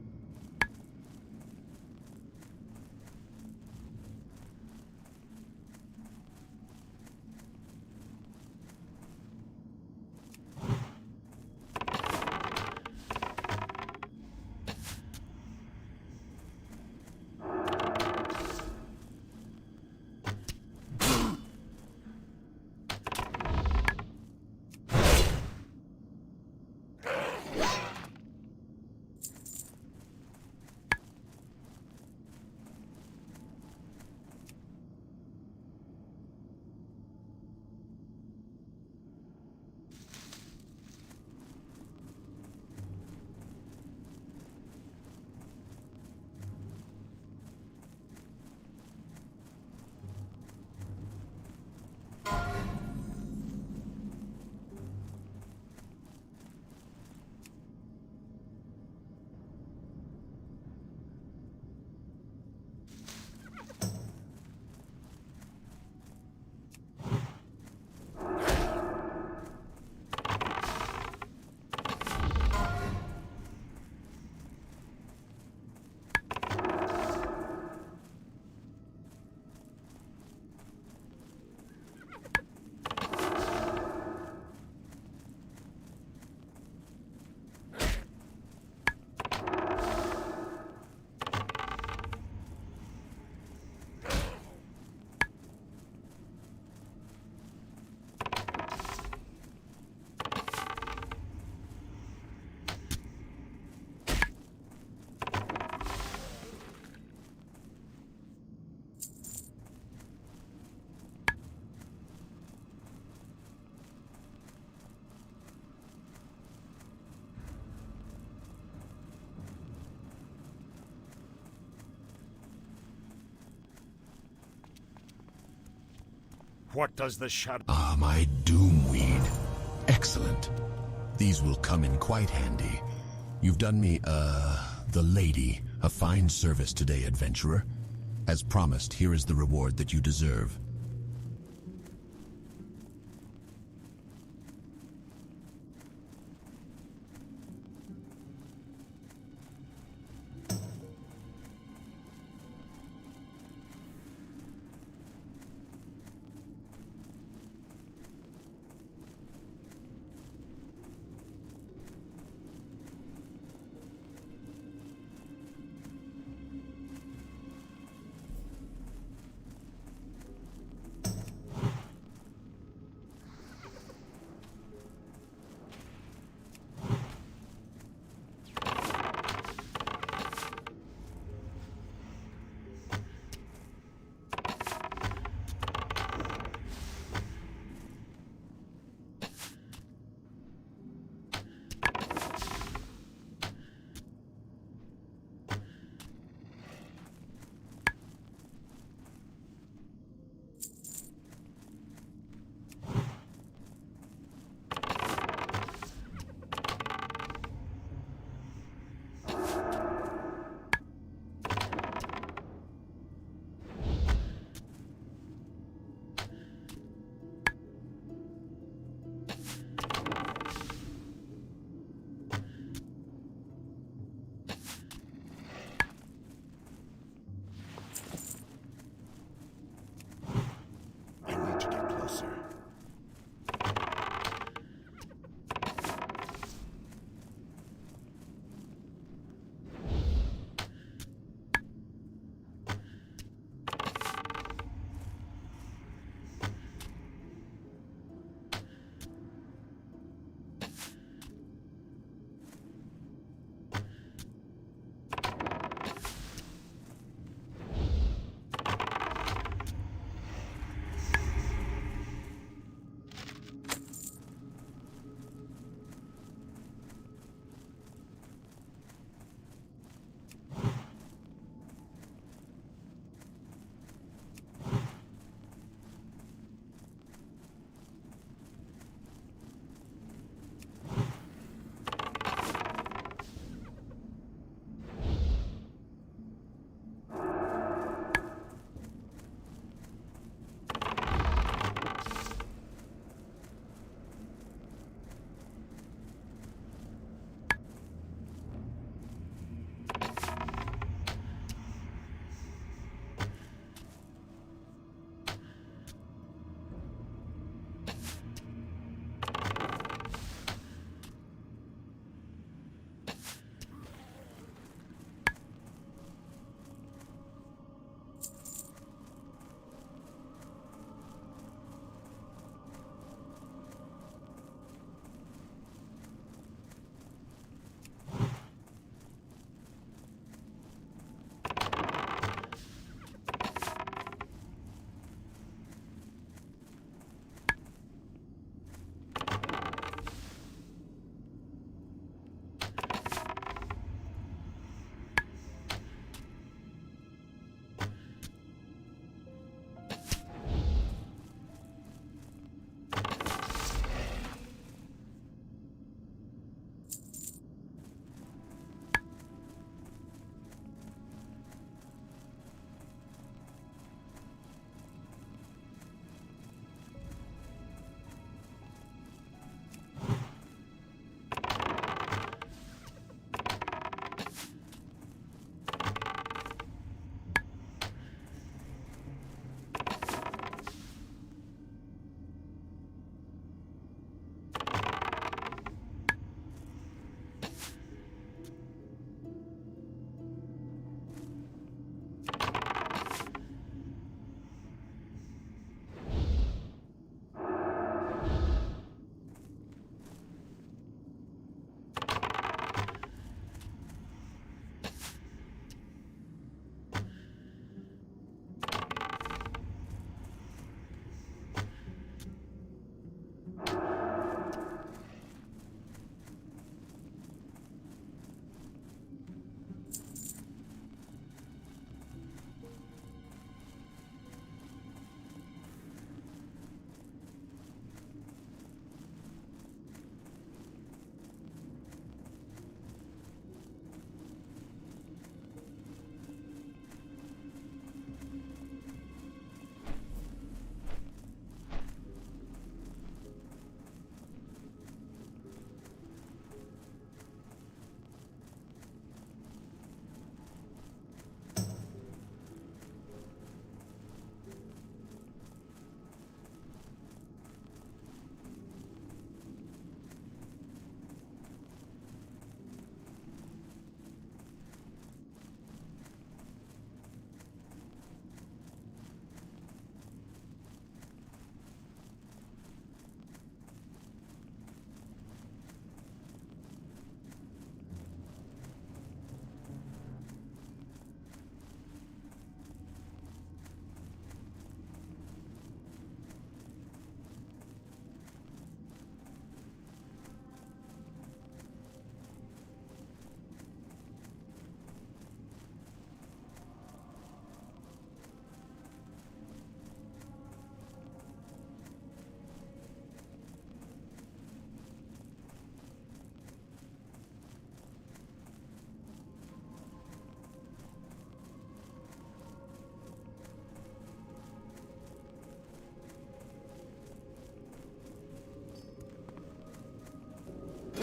What does the shadow... Ah, my doomweed. Excellent. These will come in quite handy. You've done me, the lady, a fine service today, adventurer. As promised, here is the reward that you deserve.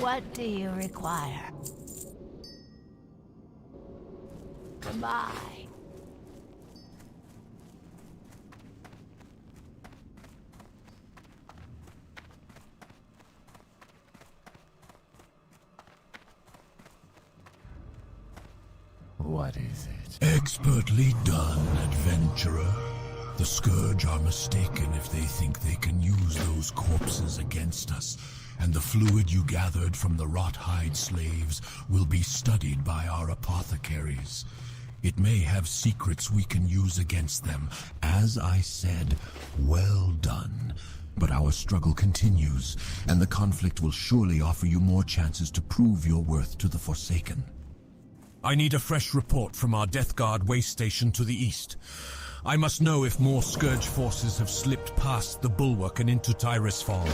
What do you require? Goodbye. What is it? Expertly done, adventurer. The Scourge are mistaken if they think they can use those corpses against us, and the fluid you gathered from the wrought-hide slaves will be studied by our apothecaries. It may have secrets we can use against them. As I said, well done. But our struggle continues, and the conflict will surely offer you more chances to prove your worth to the Forsaken. I need a fresh report from our Death Guard way station to the east. I must know if more Scourge forces have slipped past the bulwark and into Tirisfal.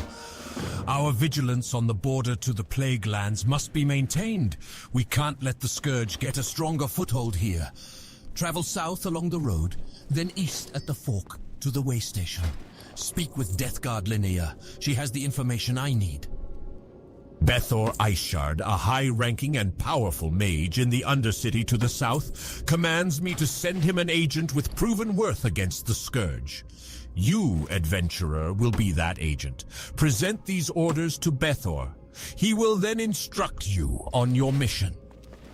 Our vigilance on the border to the Plague Lands must be maintained. We can't let the Scourge get a stronger foothold here. Travel south along the road, then east at the fork to the way station. Speak with Death Guard Linnea. She has the information I need. Bethor Iceshard, a high-ranking and powerful mage in the Undercity to the south, commands me to send him an agent with proven worth against the Scourge. You, adventurer, will be that agent. Present these orders to Bethor. He will then instruct you on your mission.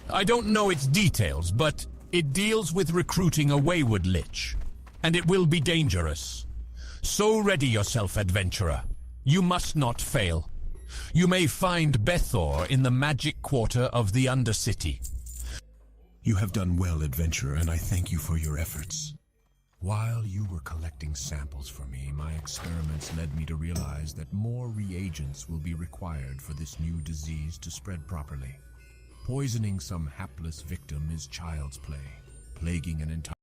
I don't know its details, but it deals with recruiting a wayward lich, and it will be dangerous. So ready yourself, adventurer. You must not fail. You may find Bethor in the magic quarter of the Undercity. You have done well, adventurer, and I thank you for your efforts. While you were collecting samples for me, my experiments led me to realize that more reagents will be required for this new disease to spread properly. Poisoning some hapless victim is child's play, plaguing an entire